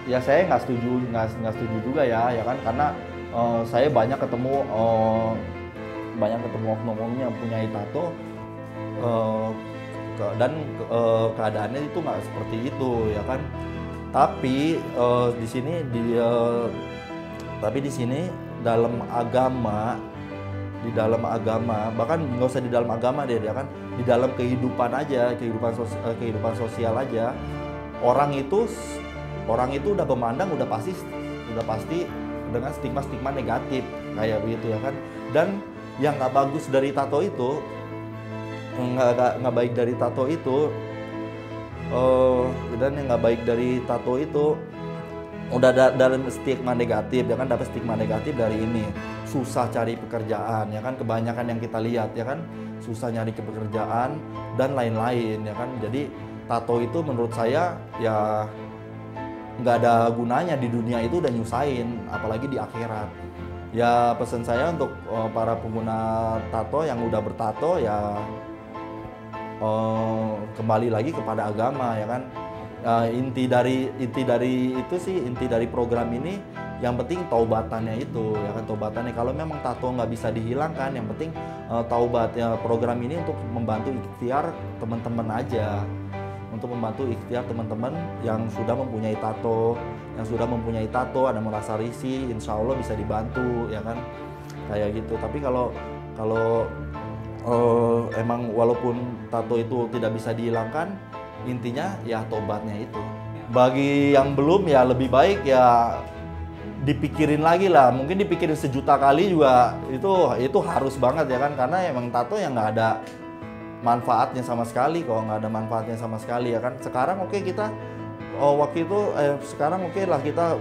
ya saya nggak setuju juga ya kan, karena saya banyak ketemu oknum yang punya tato, eh, dan keadaannya itu nggak seperti itu ya kan. Tapi di sini tapi di sini dalam agama, bahkan nggak usah di dalam agama deh ya kan, di dalam kehidupan aja, kehidupan sosial aja, orang itu udah memandang udah pasti dengan stigma negatif kayak begitu ya kan. Dan yang nggak bagus dari tato itu, nggak baik dari tato itu, dan yang nggak baik dari tato itu udah dalam stigma negatif ya kan, dapat stigma negatif dari ini, susah cari pekerjaan ya kan, kebanyakan yang kita lihat ya kan, susah nyari pekerjaan dan lain-lain ya kan. Jadi tato itu menurut saya ya nggak ada gunanya di dunia itu, udah nyusahin, apalagi di akhirat. Ya pesan saya untuk para pengguna tato yang udah bertato ya, kembali lagi kepada agama ya kan. Inti dari program ini yang penting taubatannya itu ya kan, taubatannya. Kalau memang tato nggak bisa dihilangkan, yang penting taubat ya. Program ini untuk membantu ikhtiar teman-teman aja, untuk membantu ikhtiar teman-teman yang sudah mempunyai tato, ada merasa risih, insya Allah bisa dibantu ya kan, kayak gitu. Tapi kalau emang walaupun tato itu tidak bisa dihilangkan, intinya ya tobatnya itu. Bagi yang belum ya lebih baik ya dipikirin lagi lah, mungkin dipikirin 1.000.000 kali juga, itu harus banget ya kan, karena emang tato yang nggak ada manfaatnya sama sekali, ya kan. Sekarang oke, kita sekarang oke lah kita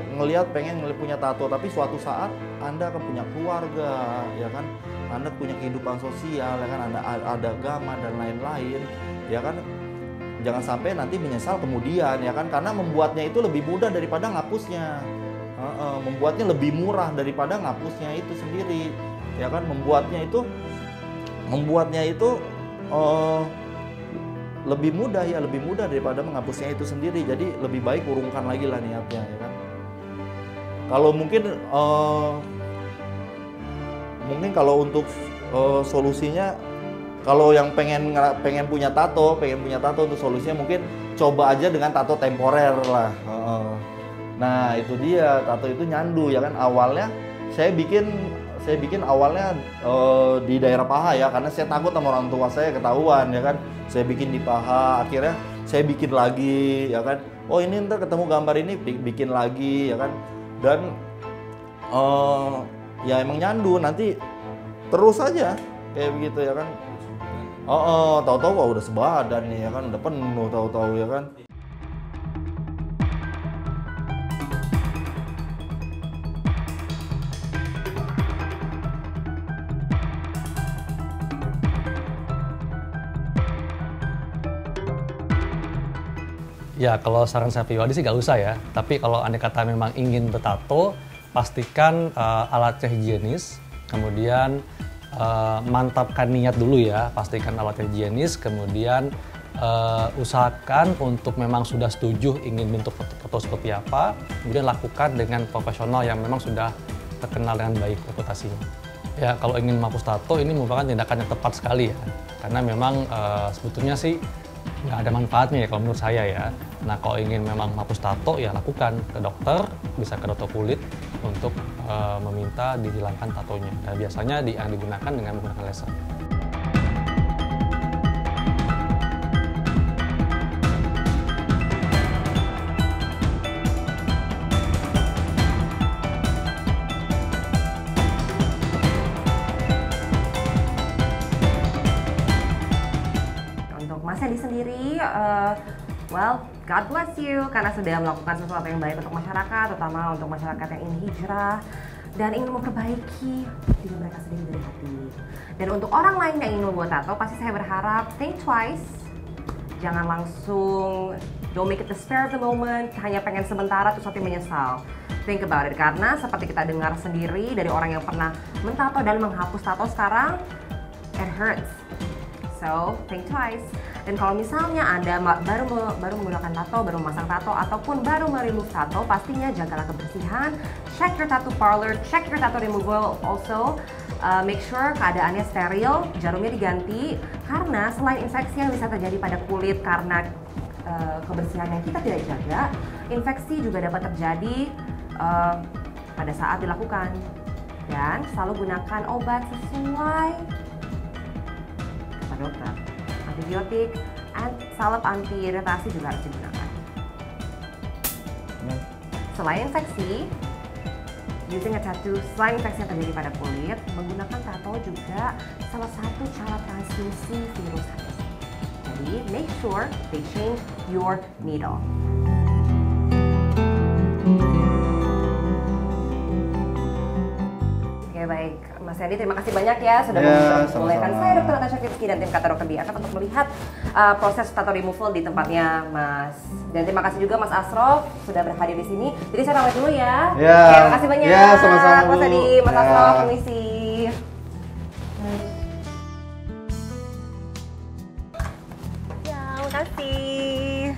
pengen punya tato, tapi suatu saat Anda akan punya keluarga ya kan, Anda punya kehidupan sosial ya kan, ada agama dan lain-lain ya kan. Jangan sampai nanti menyesal kemudian ya kan, karena membuatnya itu lebih mudah daripada ngapusnya. Membuatnya lebih murah daripada ngapusnya itu sendiri ya kan. Membuatnya itu lebih mudah daripada menghapusnya itu sendiri. Jadi lebih baik urungkan lagi lah niatnya ya kan. Kalau mungkin kalau untuk solusinya, kalau yang pengen punya tato untuk solusinya mungkin coba aja dengan tato temporer lah. Nah itu dia, tato itu nyandu ya kan. Awalnya saya bikin awalnya di daerah paha ya, karena saya takut sama orang tua saya ketahuan ya kan. Saya bikin di paha, akhirnya saya bikin lagi ya kan. Oh ini ntar ketemu gambar ini, bikin lagi ya kan. Dan ya emang nyandu, nanti terus aja kayak begitu ya kan. Tahu-tahu wah udah sebadan nih ya kan, udah penuh tahu-tahu ya kan. Ya kalau saran saya pribadi sih nggak usah ya. Tapi kalau andai kata memang ingin bertato, pastikan alatnya higienis, kemudian mantapkan niat dulu ya, pastikan alatnya higienis, kemudian usahakan untuk memang sudah setuju ingin bentuk foto seperti apa, kemudian lakukan dengan profesional yang memang sudah terkenal dengan baik reputasinya. Ya kalau ingin menghapus tato ini merupakan tindakan yang tepat sekali ya, karena memang sebetulnya sih nggak ada manfaatnya ya kalau menurut saya ya. Nah kalau ingin memang menghapus tato ya lakukan ke dokter, bisa ke dokter kulit untuk meminta dihilangkan tatonya. Dan biasanya yang digunakan dengan menggunakan laser. Untuk Mas Hendy sendiri, well, God bless you karena sudah melakukan sesuatu yang baik untuk masyarakat, terutama untuk masyarakat yang ingin hijrah dan ingin memperbaiki diri mereka sendiri dari hati. Dan untuk orang lain yang ingin membuat tato, pasti saya berharap think twice, jangan langsung don't make it the spur of the moment, hanya pengen sementara terus nanti menyesal. Think about it, karena seperti kita dengar sendiri dari orang yang pernah mentato dan menghapus tato sekarang, it hurts. So think twice. Dan kalau misalnya Anda baru menggunakan tato, baru memasang tato, ataupun baru remove tato, pastinya jagalah kebersihan. Check your tattoo parlor, check your tattoo removal also. Make sure keadaannya steril, jarumnya diganti. Karena selain infeksi yang bisa terjadi pada kulit karena kebersihan yang kita tidak jaga, infeksi juga dapat terjadi pada saat dilakukan. Dan selalu gunakan obat sesuai kata dokter. Antibiotik, salep anti iritasi juga harus digunakan. Selain infeksi, using a tattoo, selain infeksi yang terjadi pada kulit, menggunakan tato juga salah satu cara transmisi virus HPV. Jadi, make sure they change your needle. Oke, baik. Mas Hendy, terima kasih banyak ya sudah membolehkan saya, Dr. Natasha Finsky dan tim Kata Dokter BFF untuk melihat proses tato removal di tempatnya Mas. Dan terima kasih juga Mas Asrof sudah berhadir di sini. Jadi saya pamit dulu ya. Terima kasih banyak. Ya, sama-sama Mas Hendy, Mas Asrof, permisi. Ya, makasih.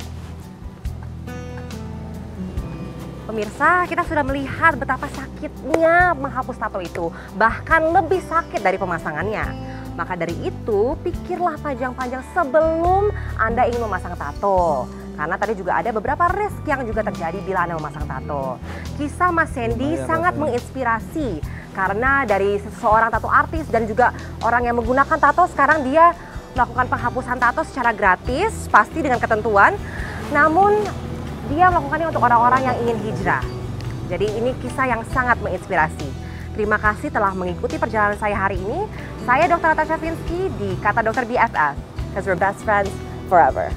Pemirsa, kita sudah melihat betapa sakitnya menghapus tato itu, bahkan lebih sakit dari pemasangannya. Maka dari itu, pikirlah panjang-panjang sebelum Anda ingin memasang tato. Karena tadi juga ada beberapa risk yang juga terjadi bila Anda memasang tato. Kisah Mas Hendy sangat menginspirasi, karena dari seseorang tato artis dan juga orang yang menggunakan tato, sekarang dia melakukan penghapusan tato secara gratis, pasti dengan ketentuan. Namun, dia melakukannya untuk orang-orang yang ingin hijrah. Jadi ini kisah yang sangat menginspirasi. Terima kasih telah mengikuti perjalanan saya hari ini. Saya Dr. Natasha Finsky di Kata Dokter BFF. Because we're best friends forever.